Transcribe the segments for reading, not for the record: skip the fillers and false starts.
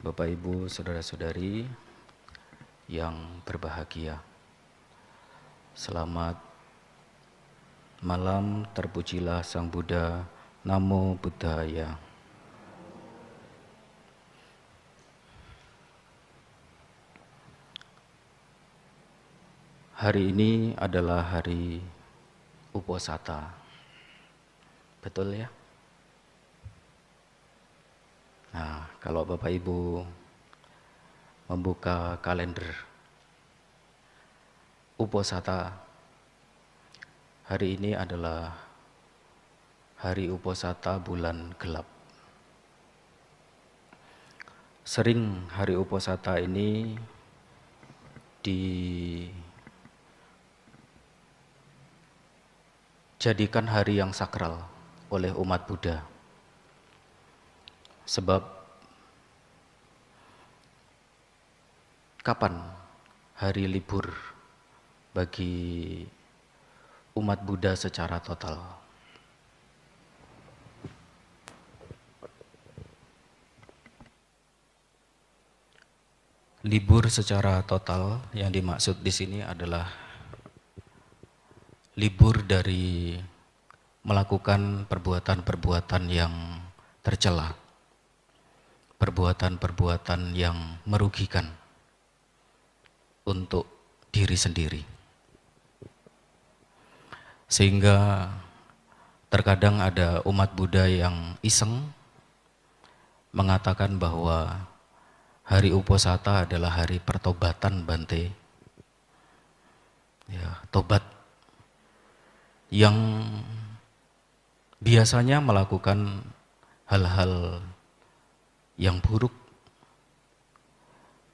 Bapak, Ibu, Saudara-saudari yang berbahagia. Selamat malam, terpujilah Sang Buddha, Namo Buddhaya. Hari ini adalah hari Uposatha. Betul ya? Nah, kalau Bapak Ibu membuka kalender Uposatha, hari ini adalah hari Uposatha bulan gelap. Sering hari Uposatha ini dijadikan hari yang sakral oleh umat Buddha. Sebab kapan hari libur bagi umat Buddha secara total? Libur secara total yang dimaksud di sini adalah libur dari melakukan perbuatan-perbuatan yang tercela, perbuatan-perbuatan yang merugikan untuk diri sendiri. Sehingga terkadang ada umat Buddha yang iseng mengatakan bahwa hari Uposatha adalah hari pertobatan Bante. Ya, tobat yang biasanya melakukan hal-hal yang buruk,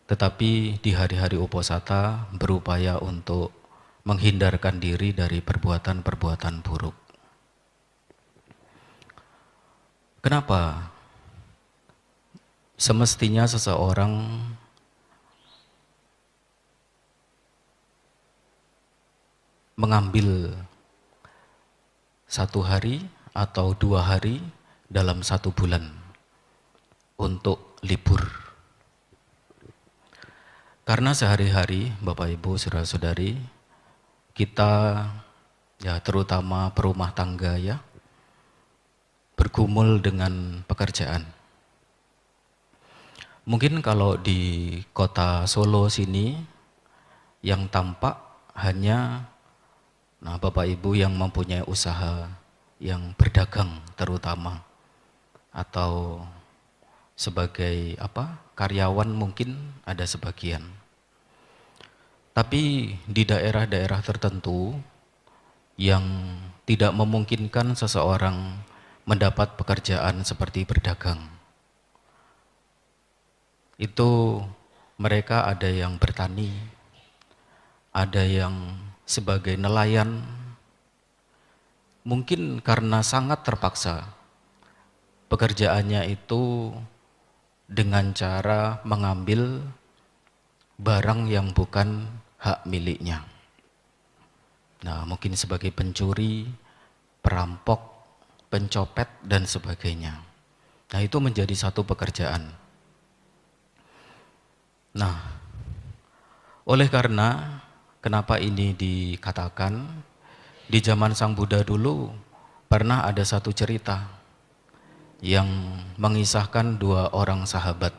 tetapi di hari-hari Uposatha berupaya untuk menghindarkan diri dari perbuatan-perbuatan buruk. Kenapa? Semestinya seseorang mengambil satu hari atau 2 hari dalam 1 bulan untuk libur. Karena sehari-hari Bapak Ibu Saudara-saudari kita ya terutama perumah tangga ya bergumul dengan pekerjaan. Mungkin kalau di kota Solo sini yang tampak hanya Bapak Ibu yang mempunyai usaha yang berdagang terutama atau sebagai karyawan mungkin ada sebagian. Tapi di daerah-daerah tertentu yang tidak memungkinkan seseorang mendapat pekerjaan seperti berdagang, itu mereka ada yang bertani, ada yang sebagai nelayan. Mungkin karena sangat terpaksa, pekerjaannya itu dengan cara mengambil barang yang bukan hak miliknya. Nah, mungkin sebagai pencuri, perampok, pencopet, dan sebagainya. Nah, itu menjadi satu pekerjaan. Nah, oleh karena kenapa ini dikatakan, di zaman Sang Buddha dulu pernah ada satu cerita yang mengisahkan 2 orang sahabat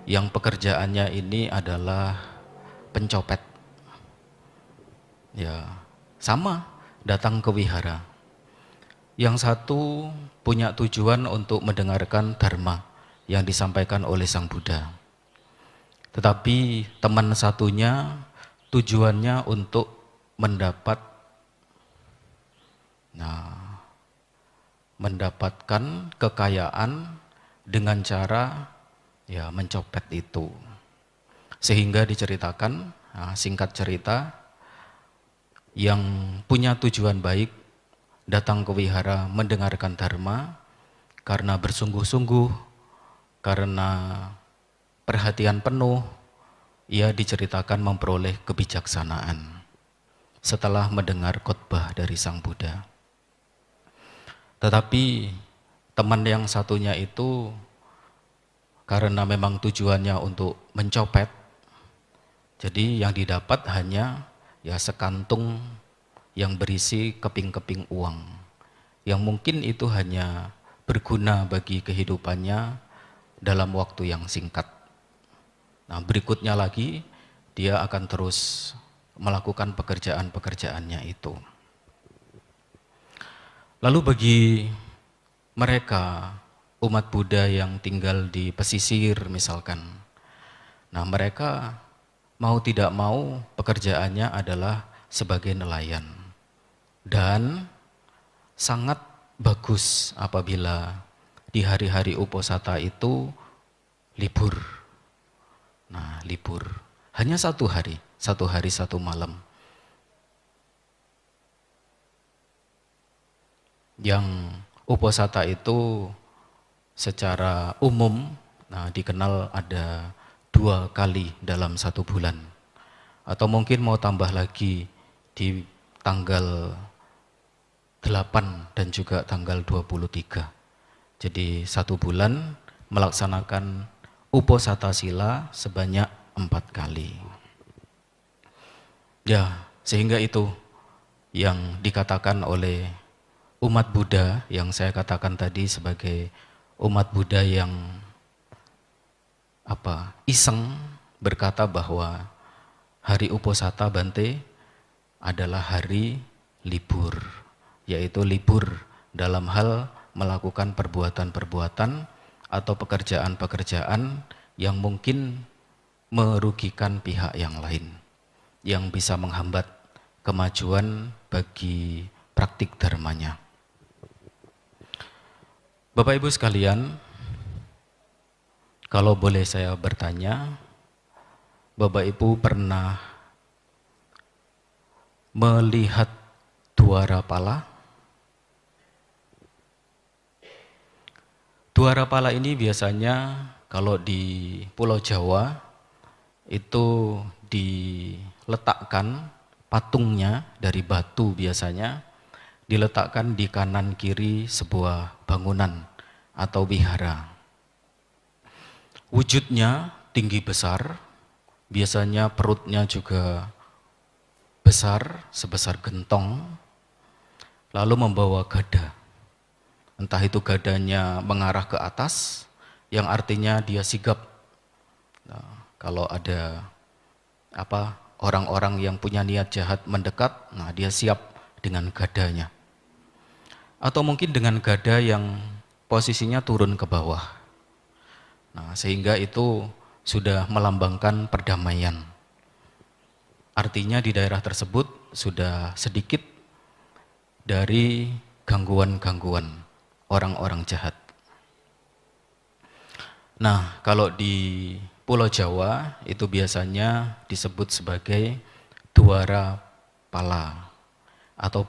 yang pekerjaannya ini adalah pencopet. Ya, sama datang ke wihara. Yang satu punya tujuan untuk mendengarkan dharma yang disampaikan oleh Sang Buddha. Tetapi teman satunya tujuannya untuk mendapatkan kekayaan dengan cara ya mencopet itu. Sehingga diceritakan, singkat cerita, yang punya tujuan baik datang ke wihara mendengarkan dharma karena bersungguh-sungguh, karena perhatian penuh, ia diceritakan memperoleh kebijaksanaan setelah mendengar khotbah dari Sang Buddha. Tetapi teman yang satunya itu karena memang tujuannya untuk mencopet, jadi yang didapat hanya ya sekantung yang berisi keping-keping uang, yang mungkin itu hanya berguna bagi kehidupannya dalam waktu yang singkat. Nah, berikutnya lagi dia akan terus melakukan pekerjaan-pekerjaannya itu. Lalu bagi mereka umat Buddha yang tinggal di pesisir misalkan, nah mereka mau tidak mau pekerjaannya adalah sebagai nelayan. Dan sangat bagus apabila di hari-hari Uposatha itu libur. Nah, libur hanya satu hari satu malam. Yang Uposatha itu secara umum dikenal ada 2 kali dalam 1 bulan. Atau mungkin mau tambah lagi di tanggal 8 dan juga tanggal 23. Jadi 1 bulan melaksanakan Uposatha Sila sebanyak 4 kali. Ya, sehingga itu yang dikatakan oleh umat Buddha yang saya katakan tadi sebagai umat Buddha yang iseng berkata bahwa hari Uposatha Bante adalah hari libur, yaitu libur dalam hal melakukan perbuatan-perbuatan atau pekerjaan-pekerjaan yang mungkin merugikan pihak yang lain, yang bisa menghambat kemajuan bagi praktik dharmanya. Bapak Ibu sekalian, kalau boleh saya bertanya, Bapak Ibu pernah melihat Dwarapala? Dwarapala ini biasanya kalau di Pulau Jawa itu diletakkan patungnya dari batu, biasanya diletakkan di kanan kiri sebuah bangunan atau wihara. Wujudnya tinggi besar, biasanya perutnya juga besar sebesar gentong, lalu membawa gada. Entah itu gadanya mengarah ke atas, yang artinya dia sigap. Nah, kalau ada orang-orang yang punya niat jahat mendekat, nah dia siap dengan gadanya. Atau mungkin dengan gada yang posisinya turun ke bawah. Nah, sehingga itu sudah melambangkan perdamaian. Artinya di daerah tersebut sudah sedikit dari gangguan-gangguan orang-orang jahat. Nah, kalau di Pulau Jawa itu biasanya disebut sebagai Dwarapala atau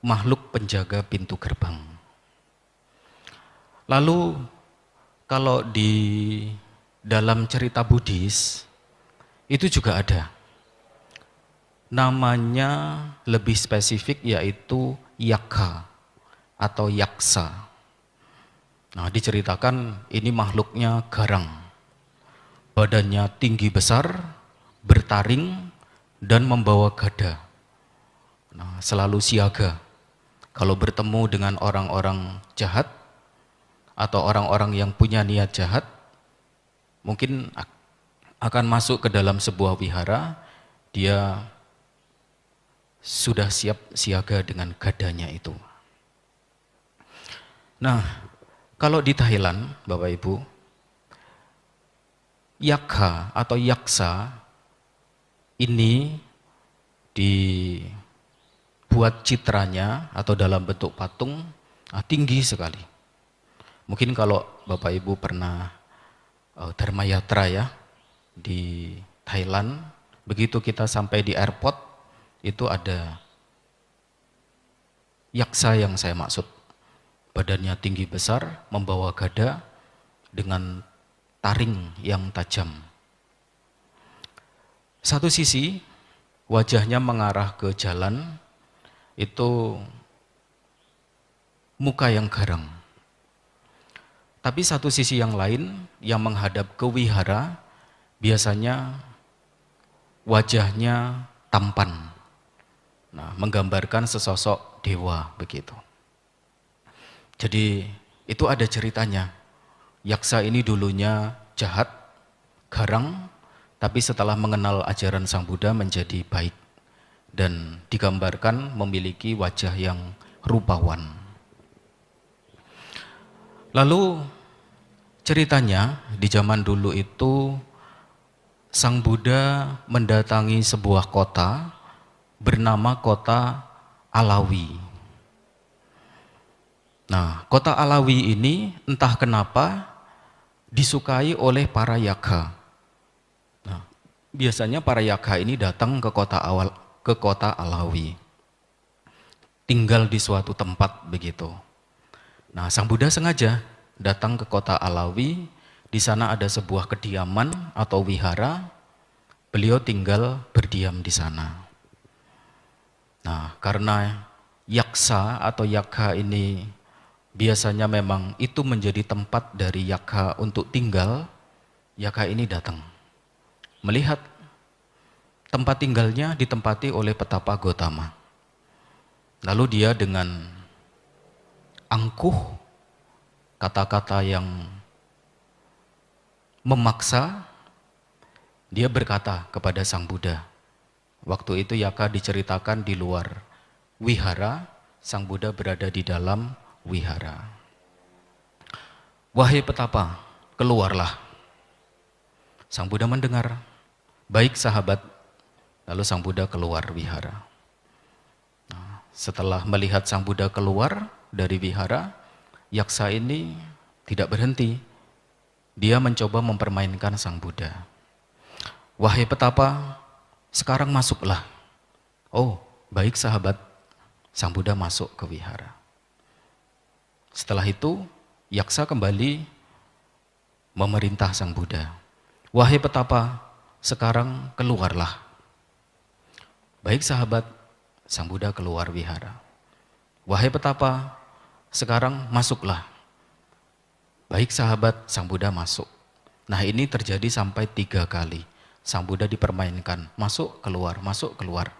makhluk penjaga pintu gerbang. Lalu kalau di dalam cerita Buddhis itu juga ada. Namanya lebih spesifik yaitu Yakha atau Yaksa. Nah, diceritakan ini makhluknya garang. Badannya tinggi besar, bertaring dan membawa gada. Nah, selalu siaga. Kalau bertemu dengan orang-orang jahat atau orang-orang yang punya niat jahat, mungkin akan masuk ke dalam sebuah wihara, dia sudah siap siaga dengan gadanya itu. Nah, kalau di Thailand, Bapak Ibu, Yakha atau Yaksa ini dibuat citranya atau dalam bentuk patung tinggi sekali. Mungkin kalau Bapak Ibu pernah Dharma Yatra ya di Thailand, begitu kita sampai di airport itu ada Yaksa yang saya maksud. Badannya tinggi besar, membawa gada dengan taring yang tajam. Satu sisi wajahnya mengarah ke jalan, itu muka yang garang. Tapi satu sisi yang lain yang menghadap ke wihara biasanya wajahnya tampan. Nah, menggambarkan sesosok dewa begitu. Jadi itu ada ceritanya. Yaksa ini dulunya jahat, garang, tapi setelah mengenal ajaran Sang Buddha menjadi baik dan digambarkan memiliki wajah yang rupawan. Lalu ceritanya di zaman dulu itu Sang Buddha mendatangi sebuah kota bernama kota Alawi. Nah, kota Alawi ini entah kenapa disukai oleh para yaga. Nah, biasanya para yaga ini datang ke kota Alawi, tinggal di suatu tempat begitu. Nah, Sang Buddha sengaja datang ke kota Alawi. Di sana ada sebuah kediaman atau wihara. Beliau tinggal berdiam di sana. Nah, karena yaksa atau yaga ini biasanya memang itu menjadi tempat dari yaga untuk tinggal, yaga ini datang. Melihat tempat tinggalnya ditempati oleh petapa Gotama. Lalu dia dengan angkuh, kata-kata yang memaksa, dia berkata kepada Sang Buddha. Waktu itu yaga diceritakan di luar wihara, Sang Buddha berada di dalam wihara. Wahai petapa, keluarlah. Sang Buddha mendengar. Baik sahabat. Lalu Sang Buddha keluar wihara. Nah, setelah melihat Sang Buddha keluar dari wihara, yaksa ini tidak berhenti. Dia mencoba mempermainkan Sang Buddha. Wahai petapa, sekarang masuklah. Oh, baik sahabat. Sang Buddha masuk ke wihara. Setelah itu, yaksa kembali memerintah Sang Buddha. Wahai petapa, sekarang keluarlah. Baik sahabat, Sang Buddha keluar wihara. Wahai petapa, sekarang masuklah. Baik sahabat, Sang Buddha masuk. Nah, ini terjadi sampai 3 kali. Sang Buddha dipermainkan, masuk keluar, masuk keluar.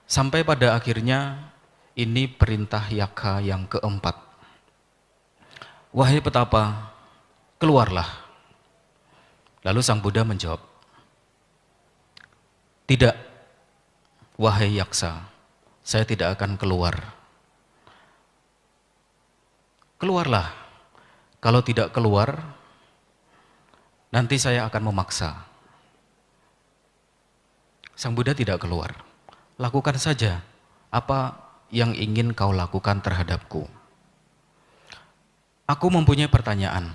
Sampai pada akhirnya ini perintah yaga yang keempat. Wahai petapa, keluarlah. Lalu Sang Buddha menjawab, tidak, wahai yaksa, saya tidak akan keluar. Keluarlah, kalau tidak keluar, nanti saya akan memaksa. Sang Buddha tidak keluar. Lakukan saja apa yang ingin kau lakukan terhadapku. Aku mempunyai pertanyaan.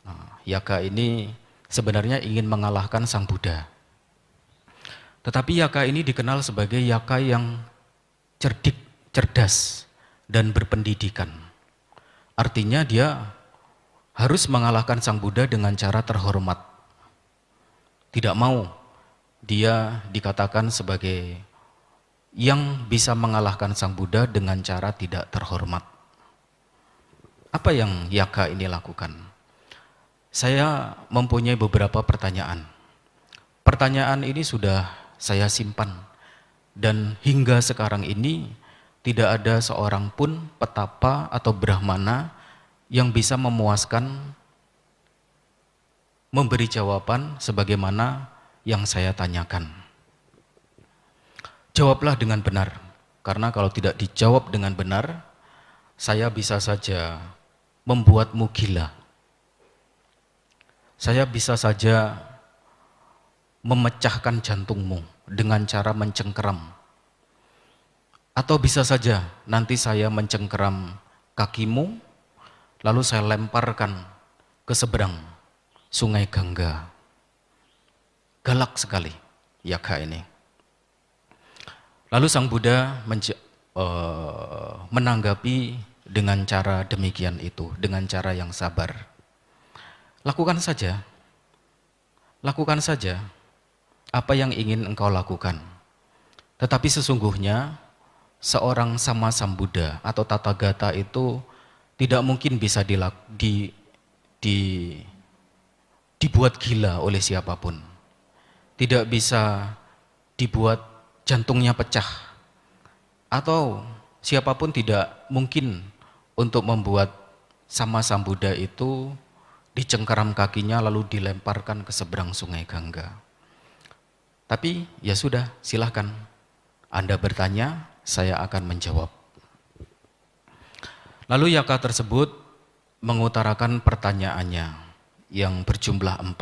Nah, yaga ini sebenarnya ingin mengalahkan Sang Buddha. Tetapi yaga ini dikenal sebagai yaga yang cerdik, cerdas, dan berpendidikan. Artinya dia harus mengalahkan Sang Buddha dengan cara terhormat. Tidak mau dia dikatakan sebagai yang bisa mengalahkan Sang Buddha dengan cara tidak terhormat. Apa yang yaga ini lakukan? Saya mempunyai beberapa pertanyaan. Pertanyaan ini sudah saya simpan dan hingga sekarang ini tidak ada seorang pun petapa atau brahmana yang bisa memuaskan memberi jawaban sebagaimana yang saya tanyakan. Jawablah dengan benar, karena kalau tidak dijawab dengan benar, saya bisa saja membuatmu gila. Saya bisa saja memecahkan jantungmu dengan cara mencengkeram. Atau bisa saja nanti saya mencengkeram kakimu, lalu saya lemparkan ke seberang Sungai Gangga. Galak sekali yaga ini. Lalu Sang Buddha menanggapi dengan cara demikian itu, dengan cara yang sabar. Lakukan saja apa yang ingin engkau lakukan. Tetapi sesungguhnya seorang sama Sambuddha atau Tathagata itu tidak mungkin bisa dibuat gila oleh siapapun. Tidak bisa dibuat jantungnya pecah. Atau siapapun tidak mungkin untuk membuat Sama Sambuddha itu dicengkeram kakinya lalu dilemparkan ke seberang sungai Gangga. Tapi ya sudah, silahkan. Anda bertanya, saya akan menjawab. Lalu Yaka tersebut mengutarakan pertanyaannya yang berjumlah 4.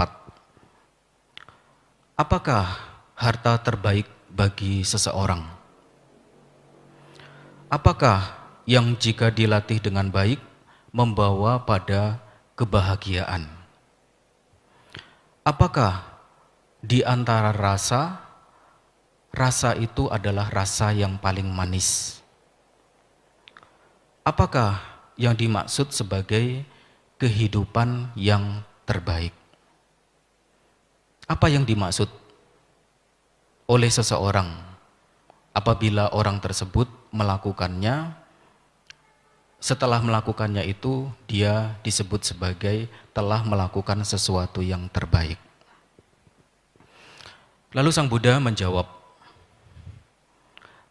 Apakah harta terbaik bagi seseorang? Apakah yang jika dilatih dengan baik membawa pada kebahagiaan? Apakah di antara rasa itu adalah rasa yang paling manis? Apakah yang dimaksud sebagai kehidupan yang terbaik? Apa yang dimaksud oleh seseorang apabila orang tersebut melakukannya? Setelah melakukannya itu, dia disebut sebagai telah melakukan sesuatu yang terbaik. Lalu Sang Buddha menjawab,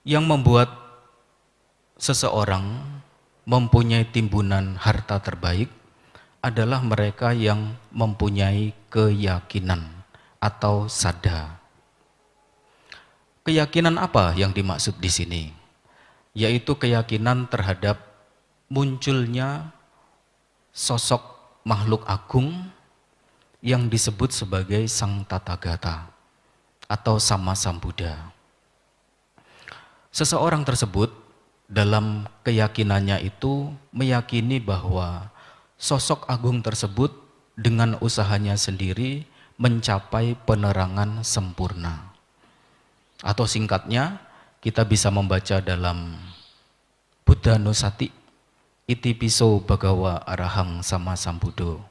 yang membuat seseorang mempunyai timbunan harta terbaik adalah mereka yang mempunyai keyakinan atau sada. Keyakinan apa yang dimaksud di sini? Yaitu keyakinan terhadap munculnya sosok makhluk agung yang disebut sebagai Sang Tathagata atau Sama Sambuddha. Seseorang tersebut dalam keyakinannya itu meyakini bahwa sosok agung tersebut dengan usahanya sendiri mencapai penerangan sempurna. Atau singkatnya, kita bisa membaca dalam Buddha Nusati, Iti piso Bhagawa Arahang Sama Sambuddho.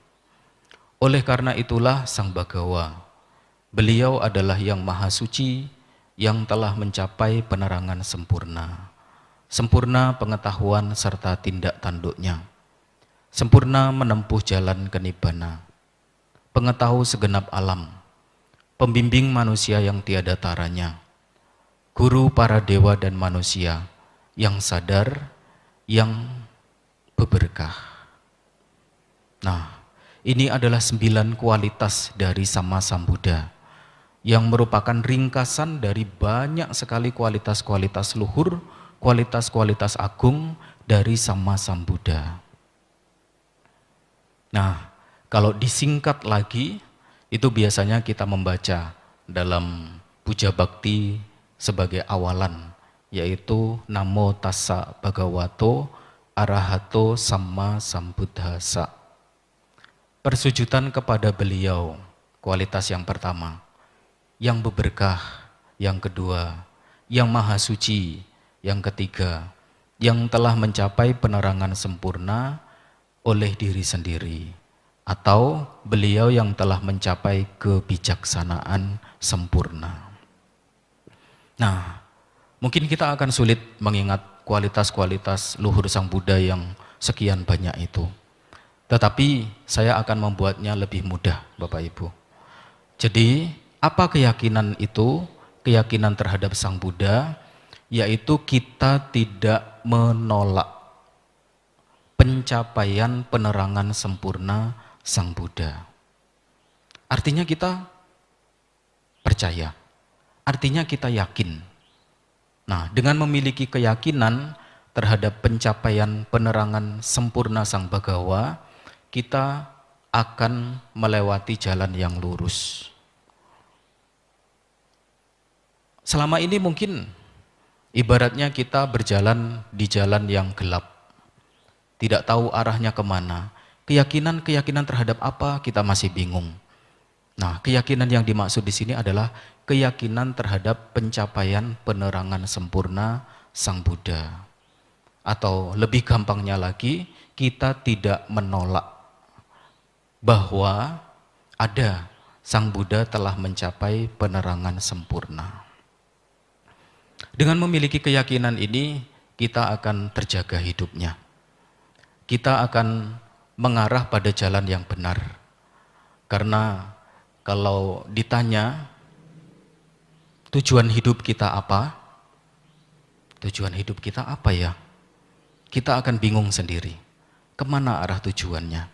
Oleh karena itulah Sang Bhagawa, beliau adalah yang maha suci, yang telah mencapai penerangan sempurna. Sempurna pengetahuan serta tindak tanduknya. Sempurna menempuh jalan kenibbana. Pengetahu segenap alam. Pembimbing manusia yang tiada taranya. Guru para dewa dan manusia yang sadar, yang berberkah. Nah, ini adalah 9 kualitas dari Sama Sambuddha yang merupakan ringkasan dari banyak sekali kualitas-kualitas luhur, kualitas-kualitas agung dari Sama Sambuddha. Nah, kalau disingkat lagi, itu biasanya kita membaca dalam puja bakti sebagai awalan, yaitu Namo Tassa Bhagavato Arahato Sama Sambuddhassa. Persujudan kepada beliau, kualitas yang pertama. Yang berberkah, yang kedua. Yang maha suci, yang ketiga. Yang telah mencapai penerangan sempurna oleh diri sendiri. Atau beliau yang telah mencapai kebijaksanaan sempurna. Nah, mungkin kita akan sulit mengingat kualitas-kualitas luhur Sang Buddha yang sekian banyak itu. Tetapi saya akan membuatnya lebih mudah, Bapak Ibu. Jadi, apa keyakinan itu? Keyakinan terhadap Sang Buddha, yaitu kita tidak menolak pencapaian penerangan sempurna Sang Buddha. Artinya kita percaya, artinya kita yakin. Nah, dengan memiliki keyakinan terhadap pencapaian penerangan sempurna Sang Bhagawa, kita akan melewati jalan yang lurus. Selama ini mungkin ibaratnya kita berjalan di jalan yang gelap, tidak tahu arahnya kemana. Keyakinan terhadap apa kita masih bingung. Nah, keyakinan yang dimaksud di sini adalah keyakinan terhadap pencapaian penerangan sempurna Sang Buddha. Atau lebih gampangnya lagi, kita tidak menolak bahwa ada Sang Buddha telah mencapai penerangan sempurna. Dengan memiliki keyakinan ini, kita akan terjaga hidupnya. kita akan mengarah pada jalan yang benar. Karena kalau ditanya tujuan hidup kita apa? Tujuan hidup kita apa ya? Kita akan bingung sendiri. Kemana arah tujuannya?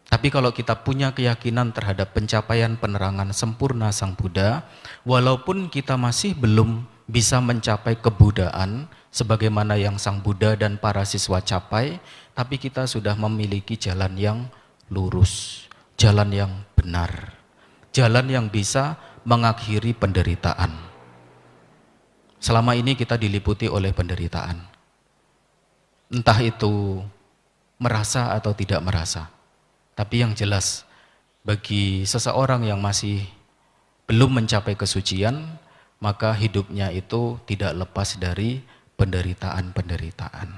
Tapi kalau kita punya keyakinan terhadap pencapaian penerangan sempurna Sang Buddha, walaupun kita masih belum bisa mencapai kebudaan sebagaimana yang Sang Buddha dan para siswa capai, tapi kita sudah memiliki jalan yang lurus, jalan yang benar, jalan yang bisa mengakhiri penderitaan. Selama ini kita diliputi oleh penderitaan. Entah itu merasa atau tidak merasa. Tapi yang jelas, bagi seseorang yang masih belum mencapai kesucian, maka hidupnya itu tidak lepas dari penderitaan-penderitaan.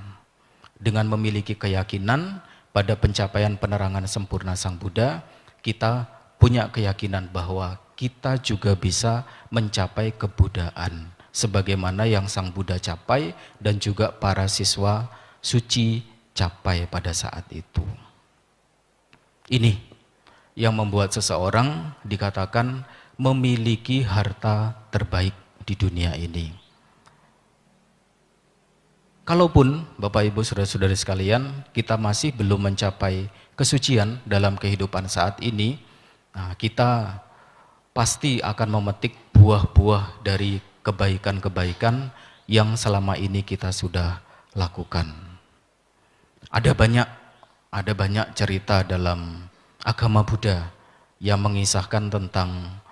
Dengan memiliki keyakinan pada pencapaian penerangan sempurna Sang Buddha, kita punya keyakinan bahwa kita juga bisa mencapai kebudaan, sebagaimana yang Sang Buddha capai dan juga para siswa suci capai pada saat itu. Ini yang membuat seseorang dikatakan memiliki harta terbaik di dunia ini. Kalaupun Bapak Ibu saudara-saudari sekalian, kita masih belum mencapai kesucian dalam kehidupan saat ini, nah, kita pasti akan memetik buah-buah dari kebaikan-kebaikan yang selama ini kita sudah lakukan. Ada banyak cerita dalam agama Buddha yang mengisahkan tentang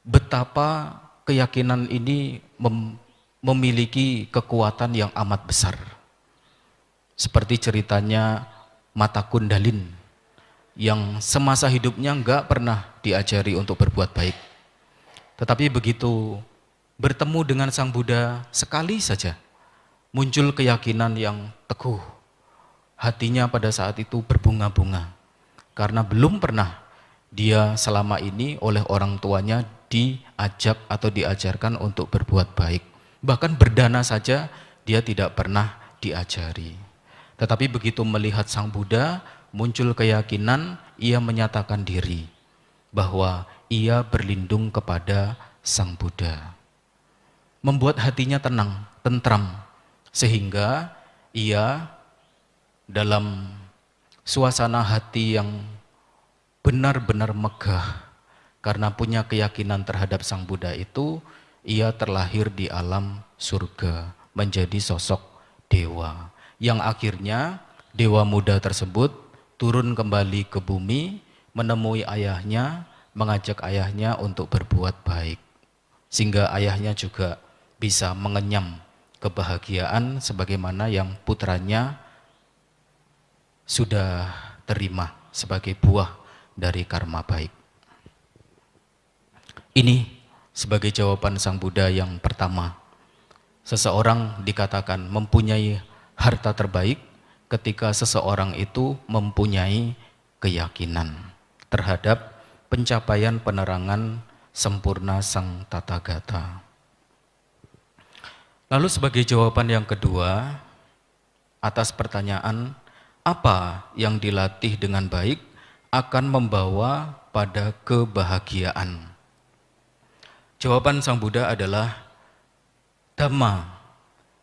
betapa keyakinan ini memiliki kekuatan yang amat besar. Seperti ceritanya Mata Kundalin yang semasa hidupnya enggak pernah diajari untuk berbuat baik. Tetapi begitu bertemu dengan Sang Buddha sekali saja, muncul keyakinan yang teguh. Hatinya pada saat itu berbunga-bunga. Karena belum pernah dia selama ini oleh orang tuanya diajak atau diajarkan untuk berbuat baik. Bahkan berdana saja dia tidak pernah diajari. Tetapi begitu melihat Sang Buddha, muncul keyakinan, ia menyatakan diri bahwa ia berlindung kepada Sang Buddha. Membuat hatinya tenang, tentram, sehingga ia dalam suasana hati yang benar-benar megah karena punya keyakinan terhadap Sang Buddha itu, ia terlahir di alam surga menjadi sosok dewa yang akhirnya dewa muda tersebut turun kembali ke bumi, menemui ayahnya, mengajak ayahnya untuk berbuat baik sehingga ayahnya juga bisa mengenyam kebahagiaan sebagaimana yang putranya sudah terima sebagai buah dari karma baik. Ini sebagai jawaban Sang Buddha yang pertama. Seseorang dikatakan mempunyai harta terbaik ketika seseorang itu mempunyai keyakinan terhadap pencapaian penerangan sempurna Sang Tathagata. Lalu sebagai jawaban yang kedua atas pertanyaan apa yang dilatih dengan baik akan membawa pada kebahagiaan. Jawaban Sang Buddha adalah Dhamma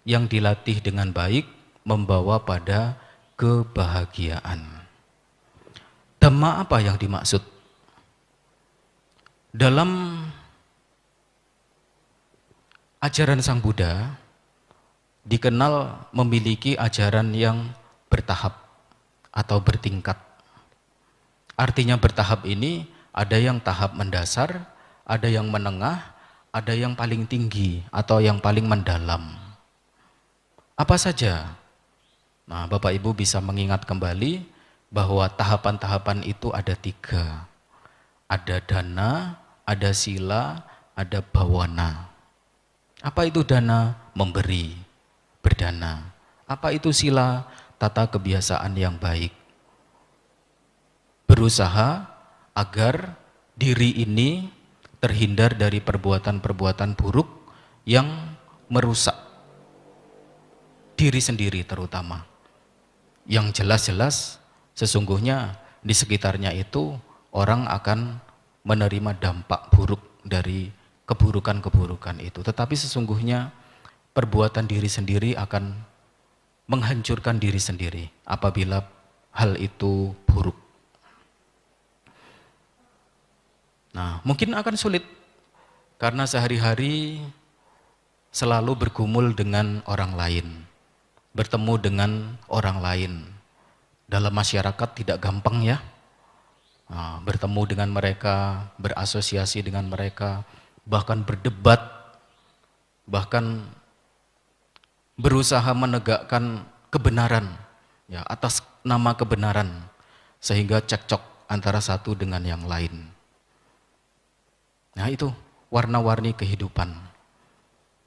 yang dilatih dengan baik membawa pada kebahagiaan. Dhamma apa yang dimaksud? Dalam ajaran Sang Buddha dikenal memiliki ajaran yang bertahap atau bertingkat. Artinya bertahap ini ada yang tahap mendasar, ada yang menengah, ada yang paling tinggi atau yang paling mendalam. Apa saja? Nah, Bapak Ibu bisa mengingat kembali bahwa tahapan-tahapan itu ada 3. Ada dana, ada sila, ada bawana. Apa itu dana? Memberi, berdana. Apa itu sila? Tata kebiasaan yang baik. Berusaha agar diri ini terhindar dari perbuatan-perbuatan buruk yang merusak. diri sendiri terutama. Yang jelas-jelas sesungguhnya di sekitarnya itu orang akan menerima dampak buruk dari keburukan-keburukan itu. Tetapi sesungguhnya perbuatan diri sendiri akan menghancurkan diri sendiri apabila hal itu buruk. Nah, mungkin akan sulit karena sehari-hari selalu bergumul dengan orang lain, bertemu dengan orang lain. Dalam masyarakat tidak gampang ya, bertemu dengan mereka, berasosiasi dengan mereka, bahkan berdebat, bahkan berusaha menegakkan kebenaran ya, atas nama kebenaran, sehingga cekcok antara satu dengan yang lain. Nah itu warna-warni kehidupan.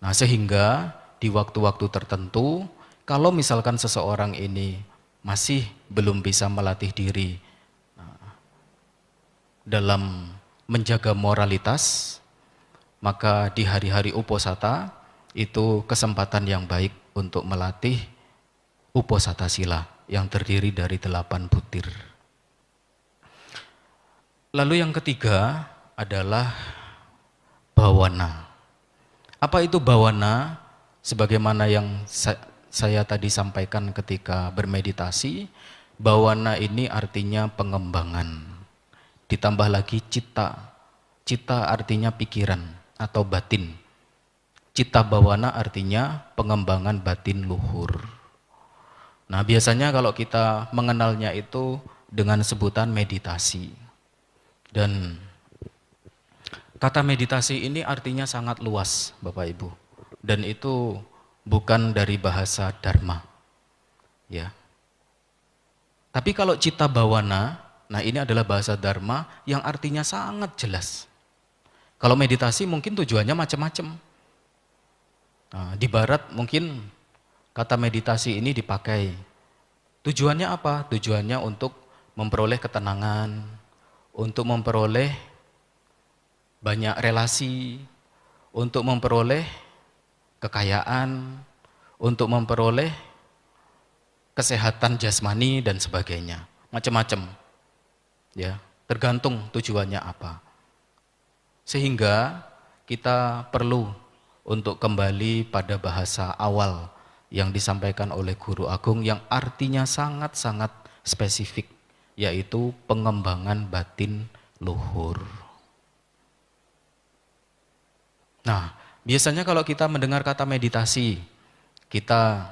Nah sehingga di waktu-waktu tertentu, kalau misalkan seseorang ini masih belum bisa melatih diri dalam menjaga moralitas, maka di hari-hari uposata itu kesempatan yang baik untuk melatih uposata sila yang terdiri dari 8 butir. Lalu yang ketiga adalah bawana. Apa itu bawana? Sebagaimana yang saya tadi sampaikan ketika bermeditasi, bawana ini artinya pengembangan. Ditambah lagi citta. Citta artinya pikiran atau batin. Citta bawana artinya pengembangan batin luhur. Nah biasanya kalau kita mengenalnya itu dengan sebutan meditasi. Dan kata meditasi ini artinya sangat luas Bapak Ibu. Dan itu bukan dari bahasa Dharma. Ya. Tapi kalau citta bawana, nah ini adalah bahasa Dharma yang artinya sangat jelas. Kalau meditasi mungkin tujuannya macam-macam. Nah, di barat mungkin kata meditasi ini dipakai. Tujuannya apa? Tujuannya untuk memperoleh ketenangan, untuk memperoleh banyak relasi, untuk memperoleh kekayaan, untuk memperoleh kesehatan jasmani dan sebagainya. Macam-macam. Ya, tergantung tujuannya apa. Sehingga kita perlu untuk kembali pada bahasa awal yang disampaikan oleh Guru Agung yang artinya sangat-sangat spesifik, yaitu pengembangan batin luhur. Nah, biasanya kalau kita mendengar kata meditasi, kita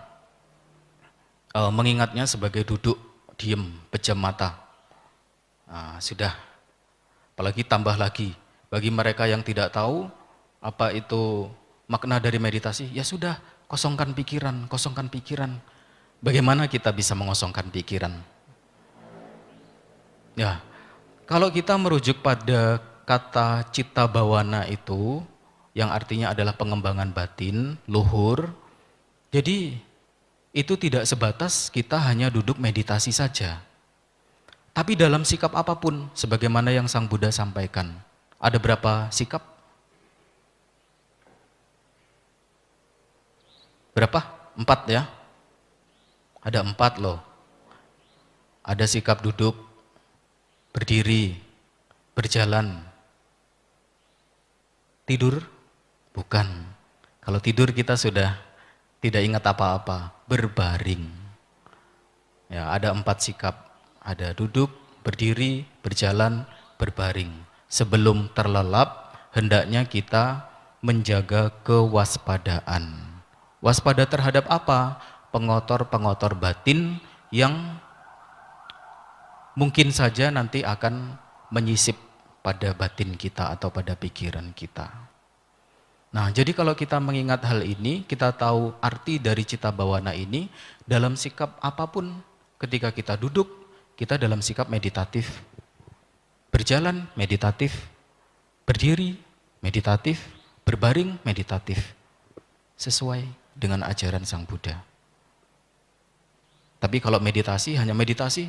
mengingatnya sebagai duduk, diem, pejam mata. Nah, sudah, apalagi tambah lagi, bagi mereka yang tidak tahu apa itu makna dari meditasi, ya sudah, kosongkan pikiran, kosongkan pikiran. Bagaimana kita bisa mengosongkan pikiran? Ya, kalau kita merujuk pada kata citta bawana itu, yang artinya adalah pengembangan batin, luhur. Jadi itu tidak sebatas kita hanya duduk meditasi saja. Tapi dalam sikap apapun, sebagaimana yang Sang Buddha sampaikan. Ada berapa sikap? Berapa? 4 ya? Ada 4 loh. Ada sikap duduk, berdiri, berjalan, tidur. Bukan. Kalau tidur kita sudah tidak ingat apa-apa, berbaring. Ya, ada 4 sikap. Ada duduk, berdiri, berjalan, berbaring. Sebelum terlelap, hendaknya kita menjaga kewaspadaan. Waspada terhadap apa? Pengotor-pengotor batin yang mungkin saja nanti akan menyisip pada batin kita atau pada pikiran kita. Nah, jadi kalau kita mengingat hal ini, kita tahu arti dari citta bawana ini dalam sikap apapun. Ketika kita duduk, kita dalam sikap meditatif. Berjalan, meditatif. Berdiri, meditatif. Berbaring, meditatif. Sesuai dengan ajaran Sang Buddha. Tapi kalau meditasi, hanya meditasi,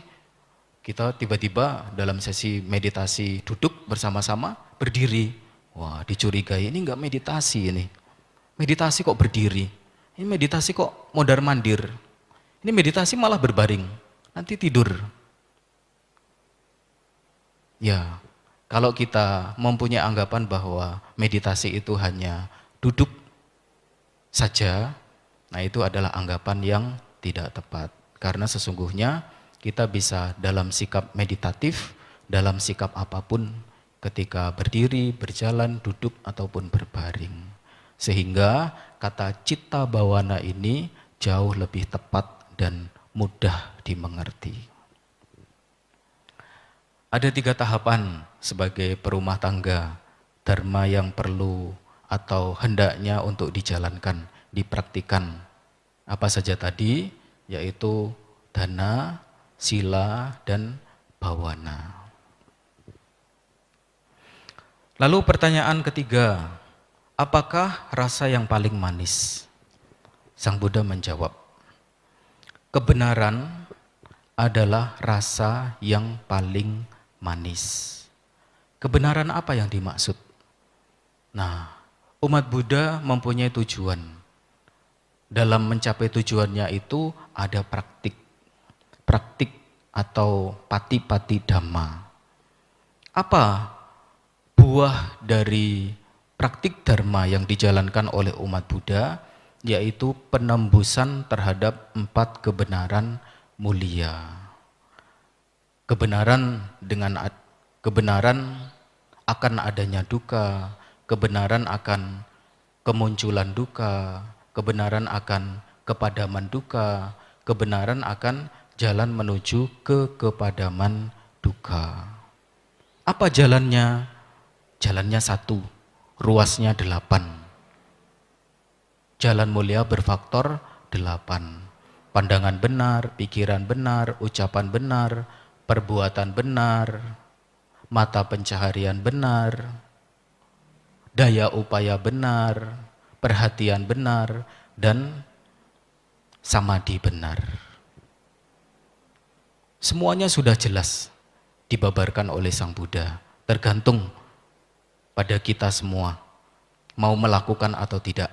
kita tiba-tiba dalam sesi meditasi duduk bersama-sama, berdiri. Wah, dicurigai, ini enggak meditasi ini. Meditasi kok berdiri? Ini meditasi kok mondar-mandir. Ini meditasi malah berbaring, nanti tidur. Ya, kalau kita mempunyai anggapan bahwa meditasi itu hanya duduk saja, nah itu adalah anggapan yang tidak tepat. Karena sesungguhnya kita bisa dalam sikap meditatif, dalam sikap apapun, ketika berdiri, berjalan, duduk, ataupun berbaring. Sehingga kata citta bawana ini jauh lebih tepat dan mudah dimengerti. Ada 3 tahapan sebagai perumah tangga dharma yang perlu atau hendaknya untuk dijalankan, dipraktikan. Apa saja tadi? Yaitu dana, sila, dan bawana. Lalu pertanyaan ketiga, apakah rasa yang paling manis? Sang Buddha menjawab, kebenaran adalah rasa yang paling manis. Kebenaran apa yang dimaksud? Nah, umat Buddha mempunyai tujuan. Dalam mencapai tujuannya itu ada praktik atau pati-pati dhamma. Apa buah dari praktik dharma yang dijalankan oleh umat Buddha? Yaitu penembusan terhadap 4 kebenaran mulia. Kebenaran akan adanya duka, kebenaran akan kemunculan duka, kebenaran akan kepadaman duka, kebenaran akan jalan menuju ke kepadaman duka. Apa jalannya? Jalannya 1, ruasnya 8. Jalan mulia berfaktor 8. Pandangan benar, pikiran benar, ucapan benar, perbuatan benar, mata pencaharian benar, daya upaya benar, perhatian benar, dan samadhi benar. Semuanya sudah jelas dibabarkan oleh Sang Buddha. Tergantung pada kita semua, mau melakukan atau tidak.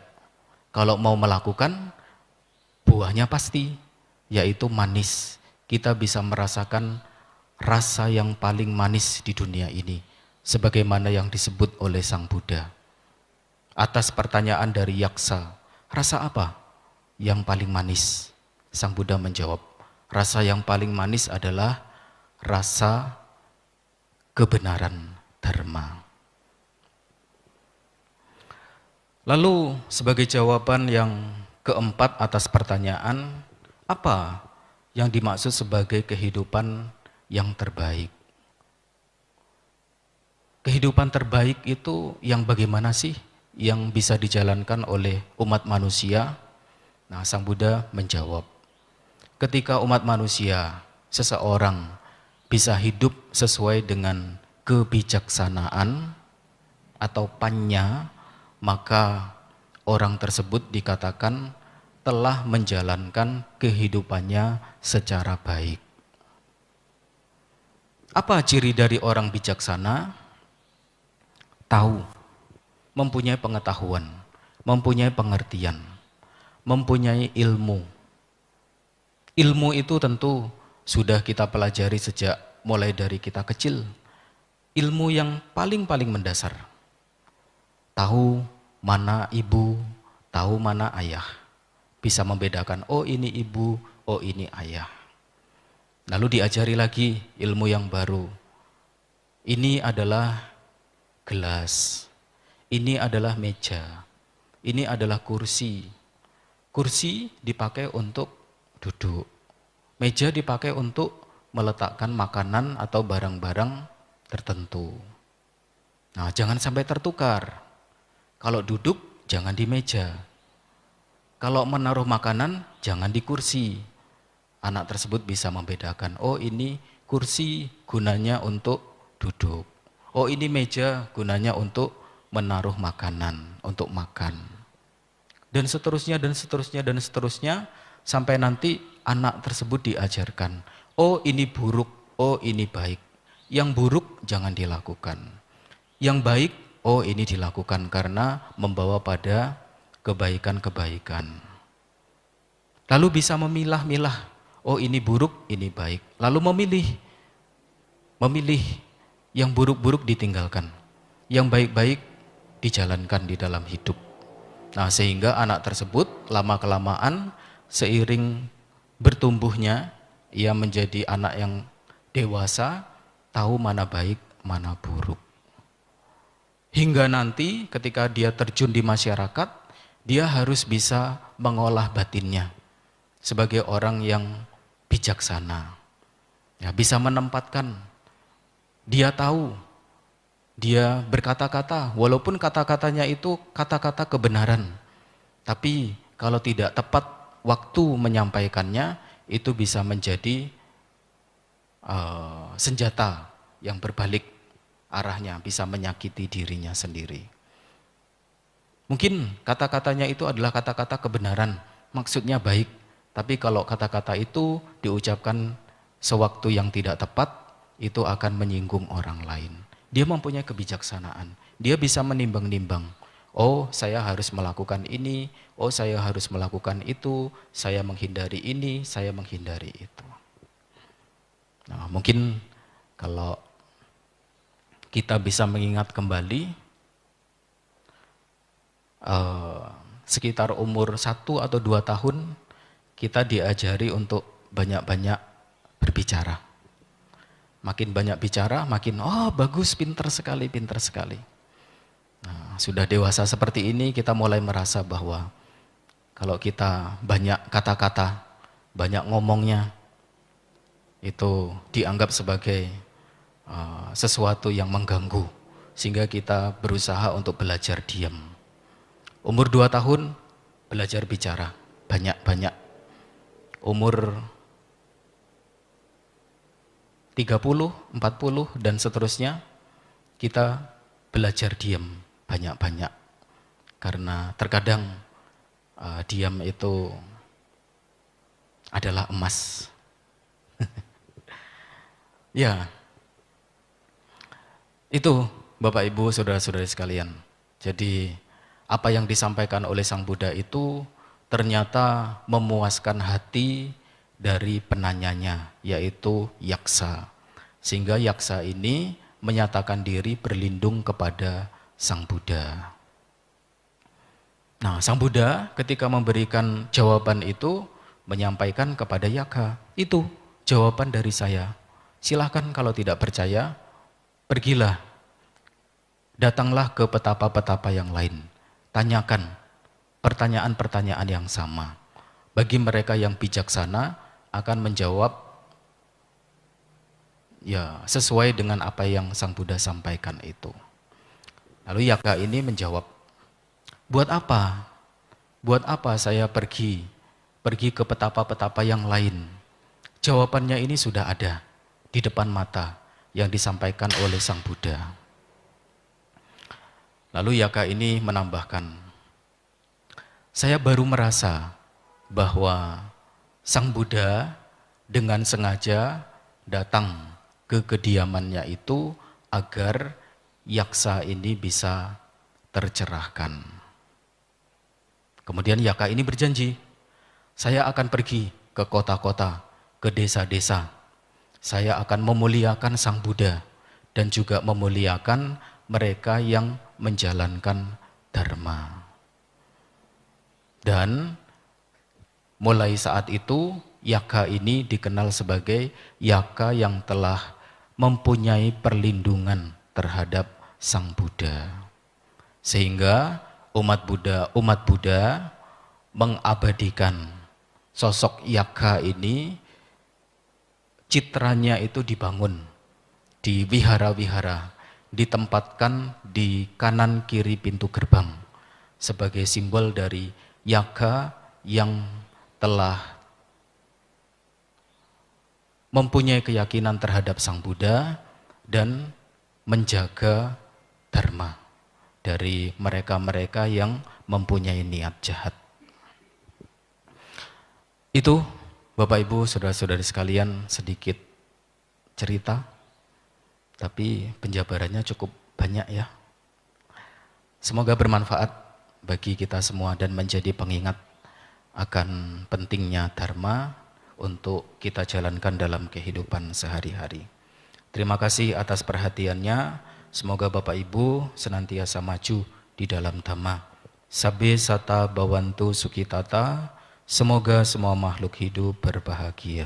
Kalau mau melakukan, buahnya pasti, yaitu manis. Kita bisa merasakan rasa yang paling manis di dunia ini, sebagaimana yang disebut oleh Sang Buddha. Atas pertanyaan dari yaksa, rasa apa yang paling manis? Sang Buddha menjawab, rasa yang paling manis adalah rasa kebenaran dharma. Lalu sebagai jawaban yang keempat atas pertanyaan, apa yang dimaksud sebagai kehidupan yang terbaik? Kehidupan terbaik itu yang bagaimana sih yang bisa dijalankan oleh umat manusia? Nah, Sang Buddha menjawab, ketika umat manusia, seseorang bisa hidup sesuai dengan kebijaksanaan atau panya, maka orang tersebut dikatakan telah menjalankan kehidupannya secara baik. Apa ciri dari orang bijaksana? Tahu, mempunyai pengetahuan, mempunyai pengertian, mempunyai ilmu. Ilmu itu tentu sudah kita pelajari sejak mulai dari kita kecil. Ilmu yang paling mendasar. Tahu mana ibu, tahu mana ayah. Bisa membedakan, oh ini ibu, oh ini ayah. Lalu diajari lagi ilmu yang baru. Ini adalah gelas, ini adalah meja, ini adalah kursi. Kursi dipakai untuk duduk, meja dipakai untuk meletakkan makanan atau barang-barang tertentu. Nah, jangan sampai tertukar. Kalau duduk, jangan di meja. Kalau menaruh makanan, jangan di kursi. Anak tersebut bisa membedakan, oh ini kursi gunanya untuk duduk. Oh ini meja gunanya untuk menaruh makanan, untuk makan. Dan seterusnya, sampai nanti anak tersebut diajarkan, oh ini buruk, oh ini baik. Yang buruk jangan dilakukan. Yang baik, oh ini dilakukan karena membawa pada kebaikan-kebaikan. Lalu bisa memilah-milah, oh ini buruk, ini baik. Lalu memilih yang buruk-buruk ditinggalkan, yang baik-baik dijalankan di dalam hidup. Nah, sehingga anak tersebut lama-kelamaan seiring bertumbuhnya, ia menjadi anak yang dewasa, tahu mana baik, mana buruk. Hingga nanti ketika dia terjun di masyarakat, dia harus bisa mengolah batinnya sebagai orang yang bijaksana. Ya, bisa menempatkan, dia tahu, dia berkata-kata, walaupun kata-katanya itu kata-kata kebenaran, tapi kalau tidak tepat waktu menyampaikannya, itu bisa menjadi senjata yang berbalik arahnya, bisa menyakiti dirinya sendiri. Mungkin kata-katanya itu adalah kata-kata kebenaran, maksudnya baik, tapi kalau kata-kata itu diucapkan sewaktu yang tidak tepat, itu akan menyinggung orang lain. Dia mempunyai kebijaksanaan, dia bisa menimbang-nimbang. Oh, saya harus melakukan ini, oh saya harus melakukan itu, saya menghindari ini, saya menghindari itu. Nah, mungkin kalau kita bisa mengingat kembali, sekitar umur 1 atau 2 tahun, kita diajari untuk banyak-banyak berbicara. Makin banyak bicara, makin, oh bagus, pintar sekali, pintar sekali. Nah, sudah dewasa seperti ini, kita mulai merasa bahwa kalau kita banyak kata-kata, banyak ngomongnya, itu dianggap sebagai sesuatu yang mengganggu, sehingga kita berusaha untuk belajar diam. Umur 2 tahun, belajar bicara, banyak-banyak. Umur 30, 40, dan seterusnya, kita belajar diam banyak-banyak. Karena terkadang diam itu adalah emas. Ya, itu Bapak Ibu, saudara-saudari sekalian. Jadi apa yang disampaikan oleh Sang Buddha itu ternyata memuaskan hati dari penanyanya, yaitu yaksa. Sehingga yaksa ini menyatakan diri berlindung kepada Sang Buddha. Nah, Sang Buddha ketika memberikan jawaban itu menyampaikan kepada Yaka, itu jawaban dari saya. Silahkan kalau tidak percaya, pergilah, datanglah ke petapa-petapa yang lain, tanyakan pertanyaan-pertanyaan yang sama. Bagi mereka yang bijaksana akan menjawab ya sesuai dengan apa yang Sang Buddha sampaikan itu. Lalu Yaka ini menjawab, buat apa? Buat apa saya pergi ke petapa-petapa yang lain? Jawabannya ini sudah ada di depan mata yang disampaikan oleh Sang Buddha. Lalu Yaka ini menambahkan, saya baru merasa bahwa Sang Buddha dengan sengaja datang ke kediamannya itu agar yaksa ini bisa tercerahkan. Kemudian Yaka ini berjanji, saya akan pergi ke kota-kota, ke desa-desa. Saya akan memuliakan Sang Buddha dan juga memuliakan mereka yang menjalankan dharma. Dan mulai saat itu Yaka ini dikenal sebagai Yaka yang telah mempunyai perlindungan terhadap Sang Buddha. Sehingga umat Buddha mengabadikan sosok Yaka ini, citranya itu dibangun di wihara-wihara, ditempatkan di kanan kiri pintu gerbang sebagai simbol dari Yaka yang telah mempunyai keyakinan terhadap Sang Buddha dan menjaga dharma dari mereka-mereka yang mempunyai niat jahat. Itu Bapak Ibu, saudara-saudari sekalian, sedikit cerita, tapi penjabarannya cukup banyak ya. Semoga bermanfaat bagi kita semua dan menjadi pengingat akan pentingnya dharma untuk kita jalankan dalam kehidupan sehari-hari. Terima kasih atas perhatiannya. Semoga Bapak Ibu senantiasa maju di dalam dhamma. Sabbe sata bhavantu sukhitata. Semoga semua makhluk hidup berbahagia.